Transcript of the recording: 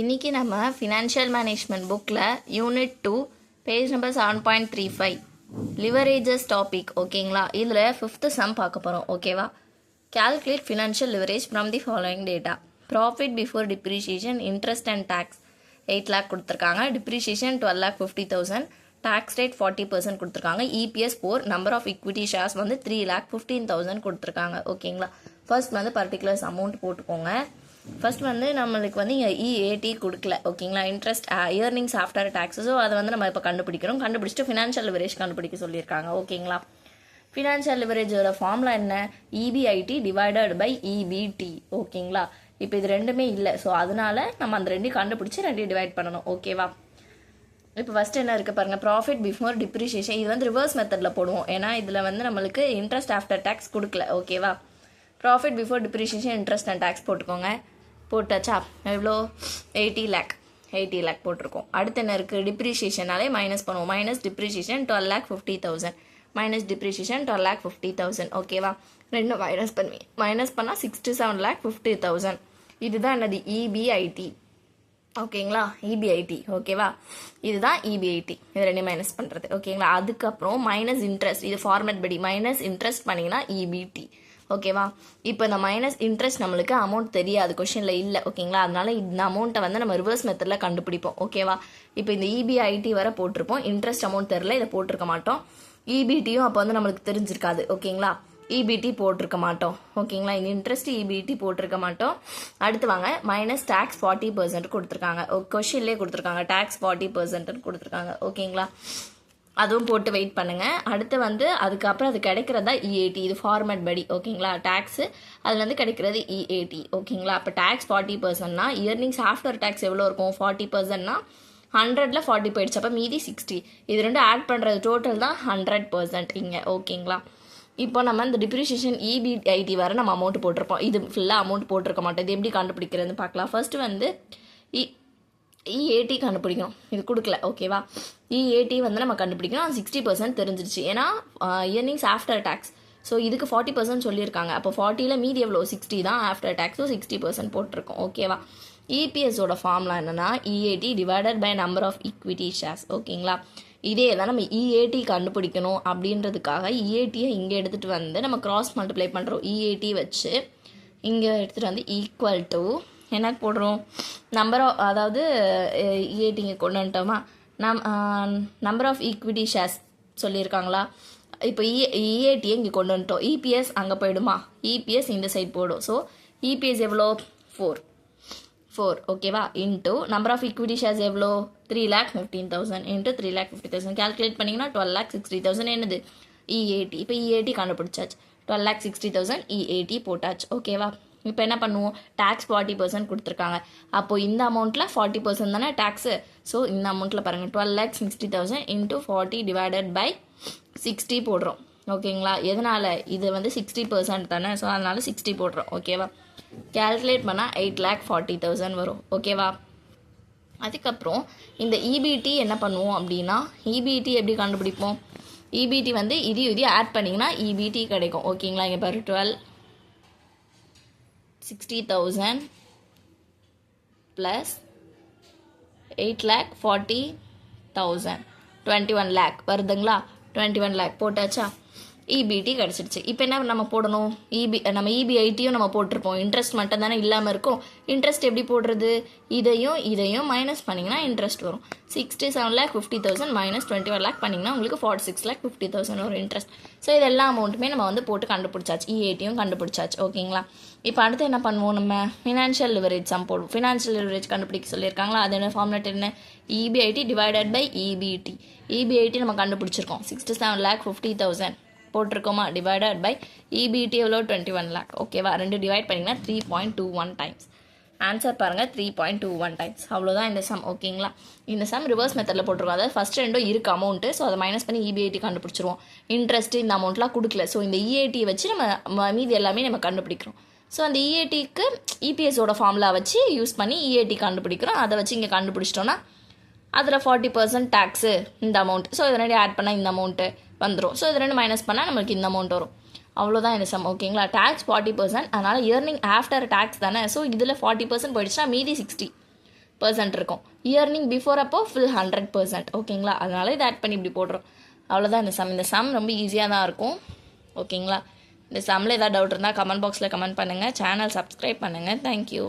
இன்றைக்கி நம்ம financial management புக்கில் unit 2 page number 7.35 leverages topic ஓகேங்களா. இதில் 5th சம் பார்க்க போகிறோம் ஓகேவா. Calculate financial leverage from the following data. Profit before depreciation interest and taxes 8 lakh கொடுத்துருக்காங்க. டிப்ரிஷியேஷன் 12,50,000. டேக்ஸ் ரேட் 40% கொடுத்துருக்காங்க. EPS 4 number of equity shares வந்து 3,15,000 கொடுத்துருக்காங்க ஓகேங்களா. ஃபர்ஸ்ட் வந்து பர்டிகுலர்ஸ் அமௌண்ட் போட்டுக்கோங்க. ஃபர்ஸ்ட் வந்து நம்மளுக்கு வந்து இங்கே இஏடி கொடுக்கல ஓகேங்களா. இன்ட்ரெஸ்ட் இயர்னிங்ஸ் ஆஃப்டர் டேக்ஸஸோ அதை வந்து நம்ம இப்போ கண்டுபிடிச்சிட்டு ஃபினான்ஷியல் லிவரேஜ் கண்டுபிடிக்க சொல்லியிருக்காங்க ஓகேங்களா. ஃபினான்ஷியல் லிவரேஜோட ஃபார்முலா என்ன? இபிஐடி டிவைடட் பை இபிடி ஓகேங்களா. இப்போ இது ரெண்டுமே இல்லை, ஸோ அதனால நம்ம அந்த ரெண்டையும் கண்டுபிடிச்சி ரெண்டையும் டிவைட் பண்ணணும் ஓகேவா. இப்போ ஃபஸ்ட் என்ன இருக்குது பாருங்கள், ப்ராஃபிட் பிஃபோர் டிப்ரிஷியேஷன். இது வந்து ரிவர்ஸ் மெத்தடில் போடுவோம், ஏன்னா இதில் வந்து நம்மளுக்கு இன்ட்ரெஸ்ட் ஆஃப்டர் டேக்ஸ் கொடுக்கல ஓகேவா. Profit before depreciation interest and tax போட்டுக்கோங்க. போட்டாச்சா? எவ்வளோ? 80 lakh போட்டிருக்கோம். அடுத்து என்ன இருக்குது? டிப்ரிஷியேஷனாலே மைனஸ் பண்ணுவோம். மைனஸ் டிப்ரிஷியேஷன் 12,50,000 மைனஸ் டிப்ரிஷியேஷன் 12,50,000 ஓகேவா. ரெண்டும் மைனஸ் பண்ணால் 67,50,000. இதுதான் என்னது? இபிஐடி ஓகேங்களா. இபிஐடி ஓகேவா. இதுதான் இபிஐடி. இது ரெண்டையும் மைனஸ் பண்ணுறது ஓகேங்களா. அதுக்கப்புறம் மைனஸ் இன்ட்ரெஸ்ட், இது ஃபார்மேட் படி மைனஸ் இன்ட்ரெஸ்ட் பண்ணிங்கன்னா இபிடி ஓகேவா. இப்போ இந்த மைனஸ் இன்ட்ரெஸ்ட் நம்மளுக்கு அமௌண்ட் தெரியாது, கொஷனில் இல்லை ஓகேங்களா. அதனால இந்த அமௌண்ட்டை வந்து நம்ம ரிவர்ஸ் மெத்தடில் கண்டுபிடிப்போம் ஓகேவா. இப்போ இந்த இபிஐடி வர போட்டிருப்போம், இன்ட்ரெஸ்ட் அமௌண்ட் தெரில, இதை போட்டிருக்க மாட்டோம். இபிடியும் அப்போ வந்து நம்மளுக்கு தெரிஞ்சிருக்காது ஓகேங்களா. இபிடி போட்டிருக்க மாட்டோம் ஓகேங்களா. இந்த இன்ட்ரெஸ்ட் இபிடி போட்டிருக்க மாட்டோம். அடுத்து வாங்க, மைனஸ் டேக்ஸ் 40% கொடுத்துருக்காங்க. கொஷின்லேயே கொடுத்துருக்காங்க, டேக்ஸ் 40% கொடுத்துருக்காங்க ஓகேங்களா. அதுவும் போட்டு வெயிட் பண்ணுங்கள். அடுத்து வந்து அதுக்கப்புறம் அது கிடைக்கிறதா இஏடி, இது ஃபார்மேட் படி ஓகேங்களா. டேக்ஸு அதுலேருந்து கிடைக்கிறது இஏடி ஓகேங்களா. அப்போ டேக்ஸ் 40%னா இயர்னிங்ஸ் ஆஃப்டர் டேக்ஸ் எவ்வளோ இருக்கும்? 40%னா 100ல் 40 போயிடுச்சு, அப்போ மீதி 60. இது ரெண்டும் ஆட் பண்ணுறது டோட்டல் தான் 100% இங்கே ஓகேங்களா. இப்போ நம்ம இந்த டிப்ரிஷியேஷன் இபிஐடி வர நம்ம அமௌண்ட் போட்டிருப்போம், இது ஃபுல்லாக அமௌண்ட் போட்டிருக்க மாட்டோம். இது எப்படி கண்டுபிடிக்கிறதுன்னு பார்க்கலாம். ஃபர்ஸ்ட் வந்து இஏடி கண்டுபிடிக்கணும், இது கொடுக்கல ஓகேவா. இஏடி வந்து நம்ம கண்டுபிடிக்கணும். 60% தெரிஞ்சிருச்சு, ஏன்னா இயர்னிங்ஸ் ஆஃப்டர் டேக்ஸ். ஸோ இதுக்கு 40% சொல்லியிருக்காங்க. அப்போ 40ல் மீதி எவ்வளோ? 60 தான் ஆஃப்டர் டேக்ஸும் 60% போட்டிருக்கோம் ஓகேவா. இபிஎஸோட ஃபார்முலா என்னன்னா EAT divided by number of equity shares ஓகேங்களா. இதே தான் நம்ம இஏடி கண்டுபிடிக்கணும் அப்படின்றதுக்காக இஏடியை இங்கே எடுத்துகிட்டு வந்து நம்ம கிராஸ் மல்டிப்ளை பண்ணுறோம். இஏடி வச்சு இங்கே எடுத்துகிட்டு வந்து ஈக்குவல் டு என்ன போடுறோம்? அதாவது இஏடி இங்கே கொண்டு வந்துட்டோமா. நம்பர் ஆஃப் ஈக்விட்டி ஷேர்ஸ் சொல்லியிருக்காங்களா. இப்போ இஏடியை இங்கே கொண்டு வந்துட்டோம். இபிஎஸ் அங்கே போயிடுமா? இபிஎஸ் இந்த சைட் போடும். ஸோ இபிஎஸ் எவ்வளோ? 4 ஓகேவா. Into number of equity shares எவ்வளோ? 3,15,000 இன்ட்டு 3,50,000 கேல்குலேட் பண்ணிங்கன்னா 12,60,000 என்னது? இஏடி. இப்போ இஏடி கண்டுபிடிச்சாச்சு. 12,60,000 இஏடி போட்டாச்சு ஓகேவா. இப்போ என்ன பண்ணுவோம்? டேக்ஸ் 40% கொடுத்துருக்காங்க. அப்போது இந்த அமௌண்ட்டில் 40% தானே டேக்ஸு. ஸோ இந்த அமௌண்ட்டில் பாருங்கள், 12,60,000 இன்ட்டு 40 டிவைடட் பை 60 போடுறோம் ஓகேங்களா. எதனால்? இது வந்து 60% தானே, ஸோ அதனால 60 போடுறோம் ஓகேவா. கேல்குலேட் பண்ணால் 8,40,000 வரும் ஓகேவா. அதுக்கப்புறம் இந்த இபிடி என்ன பண்ணுவோம் அப்படின்னா, இபிடி எப்படி கண்டுபிடிப்போம்? இபிடி வந்து இது ஆட் பண்ணிங்கன்னா இபிடி கிடைக்கும் ஓகேங்களா. இங்கே பாரு 12,60,000 ப்ளஸ் 8,40,000 21 lakh வருதுங்களா. 21 lakh போட்டாச்சா? இபிடி கிடச்சிடுச்சு. இப்போ என்ன நம்ம போடணும்? நம்ம இபிஐடியும் நம்ம போட்டிருப்போம், இன்ட்ரெஸ்ட் மட்டும் தானே இல்லாமல் இருக்கும். இன்ட்ரெஸ்ட் எப்படி போடுறது? இதையும் மைனஸ் பண்ணிங்கன்னா இன்ட்ரெஸ்ட் வரும். 67,50,000 மைனஸ் 21 lakh பண்ணிங்கன்னா உங்களுக்கு 46,50,000 வரும் இன்ட்ரெஸ்ட். ஸோ இது எல்லா அமௌண்ட்டுமே நம்ம வந்து போட்டு கண்டுபிடிச்சாச்சு, இஏடியும் கண்டுபிடிச்சாச்சு ஓகேங்களா. இப்போ அடுத்து என்ன பண்ணுவோம்? நம்ம ஃபினான்ஷியல் லிவரேஜ் சம் போடுவோம். ஃபினான்ஷியல் லிவரேஜ் கண்டுபிடிக்க சொல்லியிருக்காங்களா. அது என்ன ஃபார்முலேட்? என்ன? EBIT divided by EBT. EBIT நம்ம கண்டுபிடிச்சிருக்கோம், 67,50,000 போட்டிருக்கோமா. டிவைடட் பை இபிடி எவ்வளோ? 21 lakh ஓகேவா. ரெண்டு டிவைட் பண்ணிங்கன்னா 3.21 டைம்ஸ். ஆன்சர் பாருங்கள், 3.21 டைம்ஸ். அவ்வளோதான் இந்த சம் ஓகேங்களா. இந்த சம் ரிவர்ஸ் மெத்தடில் போட்டிருக்கோம், அதாவது ஃபஸ்ட் ரெண்டும் இருக்குது அமௌண்ட்டு. ஸோ அதை மைனஸ் பண்ணி இபிஐடி கண்டுபிடிச்சிருவோம். இன்ட்ரெஸ்ட்டு இந்த அமௌண்ட்லாம் கொடுக்கல, ஸோ இந்த இஏடியை வச்சு நம்ம மீதி எல்லாமே நம்ம கண்டுபிடிக்கிறோம். ஸோ அந்த இஏடிக்கு இபிஎஸோட ஃபார்முலா வச்சு யூஸ் பண்ணி இஏடி கண்டுபிடிக்கிறோம். அதை வச்சு இங்கே கண்டுபிடிச்சிட்டோன்னா அதில் 40% டேக்ஸு இந்த அமௌண்ட். ஸோ இது ரெண்டு ஆட் பண்ணால் இந்த அமௌண்ட்டு வந்துடும். ஸோ இது ரெண்டு மைனஸ் பண்ணால் நம்மளுக்கு இந்த அமௌண்ட் வரும். அவ்வளோதான் இந்த சம் ஓகேங்களா. டேக்ஸ் 40%, அதனால் இயர்னிங் ஆஃப்டர் டேக்ஸ் தானே. ஸோ இதில் 40% போயிடுச்சுன்னா மீதி 60. பர்சன்ட் இருக்கும். இயர்னிங் பிஃபோர் அப்போ ஃபுல் 100%. ஓகேங்களா, அதனால இதை ஆட் பண்ணி இப்படி போடுறோம். அவ்வளோதான் இந்த சம் ரொம்ப ஈஸியாக தான் இருக்கும். ஓகேங்களா, இந்த சம்மில் ஏதாவது டவுட் இருந்தால் கமெண்ட் பாக்ஸில் கமெண்ட் பண்ணுங்கள். சேனல் சப்ஸ்கிரைப் பண்ணுங்கள். தேங்க்யூ.